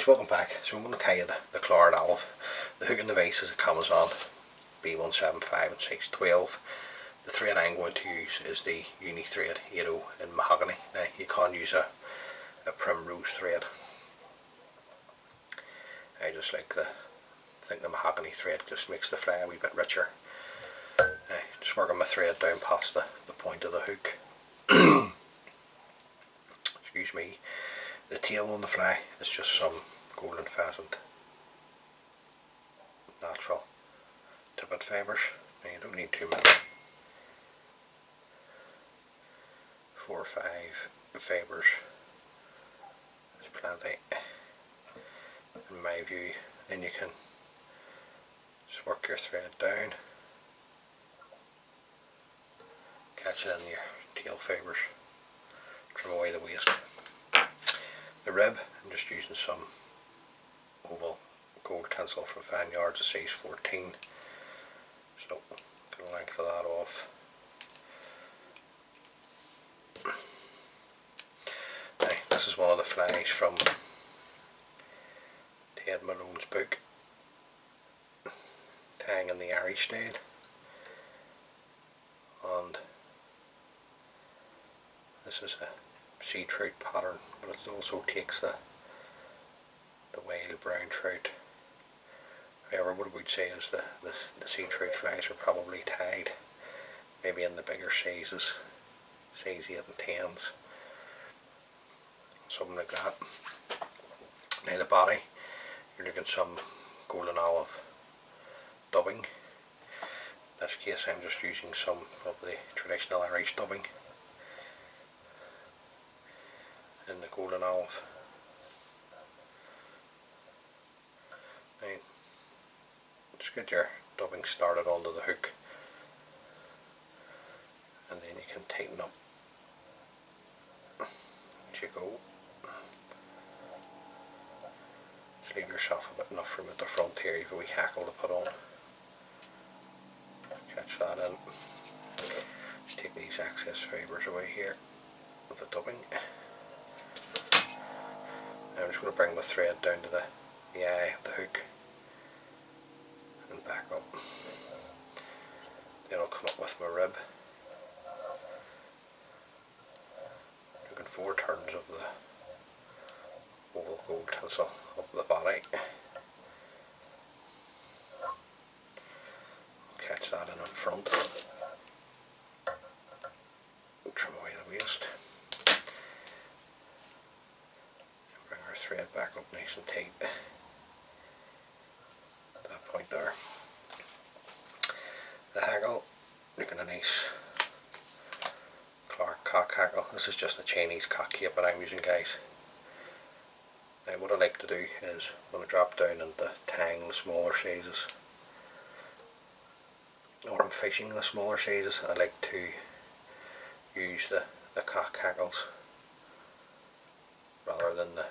guys, welcome back. So I'm going to tell you the claret olive. The hook in the vise is a Kamasan B175 and size 12. The thread I'm going to use is the uni thread 80 in mahogany. Now you can use a primrose thread. I just think the mahogany thread just makes the fly a wee bit richer. Now, just working my thread down past the point of the hook. Excuse me. The tail on the fly is just some golden pheasant natural tippet fibres. Now you don't need too many. 4 or 5 fibres is plenty in my view. Then you can just work your thread down, catch it in your tail fibres, trim away the waste. The rib, I'm just using some oval gold tinsel from Fine Yards, a size 14. So get the length of that off. Now, this is one of the flies from Ted Malone's book, Tying in the Irish Style, and this is a sea trout pattern, but it also takes the wild brown trout. However, what I would say is the sea trout flies are probably tied maybe in the bigger sizes, size 8 and 10s, something like that. Now the body, you're looking some golden olive dubbing. In this case I'm just using some of the traditional Irish dubbing in the golden olive. Now, just get your dubbing started onto the hook, and then you can tighten up as you go. Just leave yourself a bit enough room at the front here. You've a wee hackle to put on. Catch that in. Just take these excess fibres away here with the dubbing. I'm just going to bring the thread down to the eye of the hook and back up. Then I'll come up with my rib. Looking 4 turns of the oval gold tinsel up the body. Catch that in front. Trim away the waste. Thread back up nice and tight at that point there. The hackle, looking a nice Clark cock hackle. This is just a Chinese cock cape that I'm using, guys. Now what I like to do is when I drop down into tying the smaller sizes, or I'm fishing the smaller sizes, I like to use the cock hackles rather than the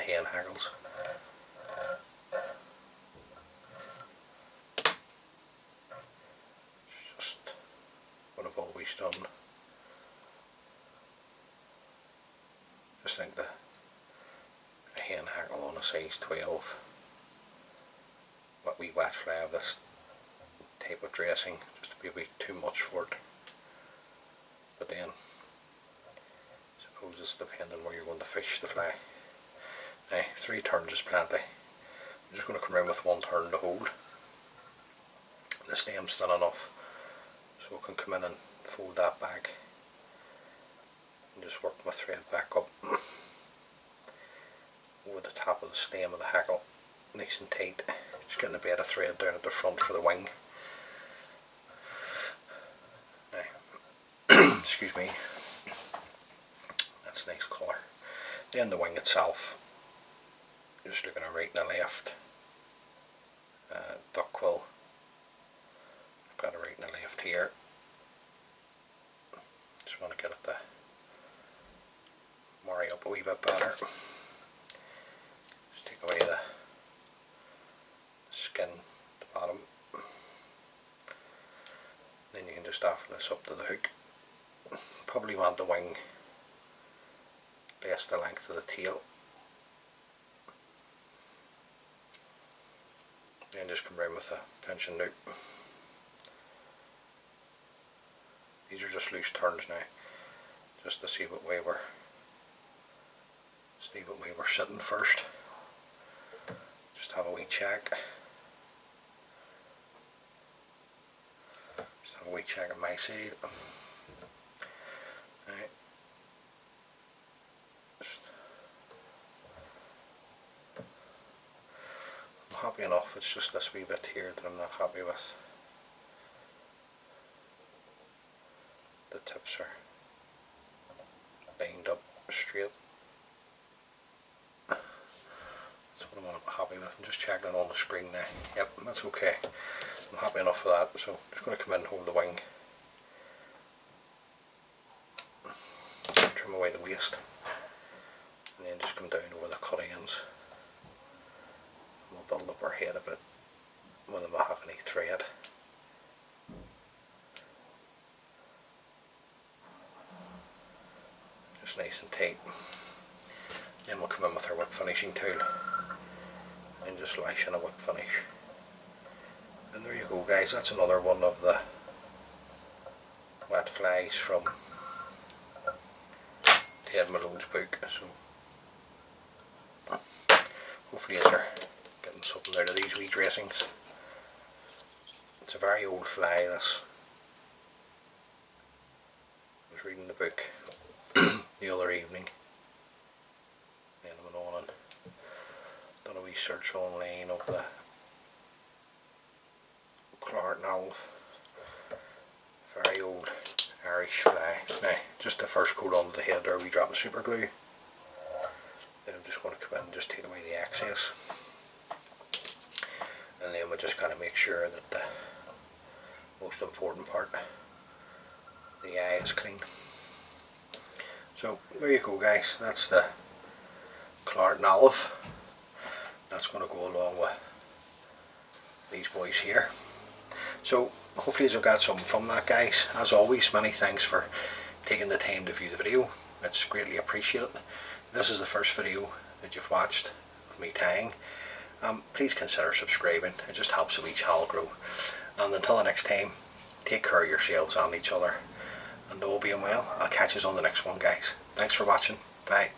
hen hackles. Just what I've always done. Just think a hen hackle on a size 12. What wee wet fly of this type of dressing, just to be a bit too much for it. But then, I suppose it's depending where you're going to fish the fly. Now, 3 turns is plenty. I'm just going to come around with 1 turn to hold. The stem's thin enough, so I can come in and fold that back and just work my thread back up over the top of the stem of the hackle, nice and tight. Just getting a bit of thread down at the front for the wing. Now, excuse me, that's a nice colour. Then the wing itself, just looking at right and left, duck quill. I've got a right and a left here. Just want to get it to marry up a wee bit better. Just take away the skin at the bottom. Then you can just offer this up to the hook. Probably want the wing less the length of the tail. And just come round with a pinching loop. These are just loose turns now, just to see what way we're sitting first. Just have a wee check. Just have a wee check on my side. Right. I'm happy enough. It's just this wee bit here that I'm not happy with. The tips are lined up straight. That's what I'm happy with. I'm just checking it on the screen now. Yep, that's okay. I'm happy enough with that. So I'm just going to come in and hold the wing. Just trim away the waste. And then just come down over the cut ends. And we'll build up our head a bit with a mahogany thread. Just nice and tight. Then we'll come in with our whip finishing tool and just lash in a whip finish. And there you go, guys, that's another one of the wet flies from Ted Malone's book. So hopefully you're getting something out of these wee dressings. It's a very old fly, this. I was reading the book the other evening, and I went on and done a wee search online of the Claret novel. Very old Irish fly. Now, just the first coat onto the head there, we drop the super glue. Then I'm just going to come in and just take away the excess. And then we just got to make sure that the most important part, the eye, is clean. So there you go, guys, that's the Claret olive. That's going to go along with these boys here. So hopefully you've got something from that, guys. As always, many thanks for taking the time to view the video. It's greatly appreciated. If this is the first video that you've watched of me tying, please consider subscribing. It just helps the wee channel grow. And until the next time, take care of yourselves and each other. And all being well, I'll catch you on the next one, guys. Thanks for watching. Bye.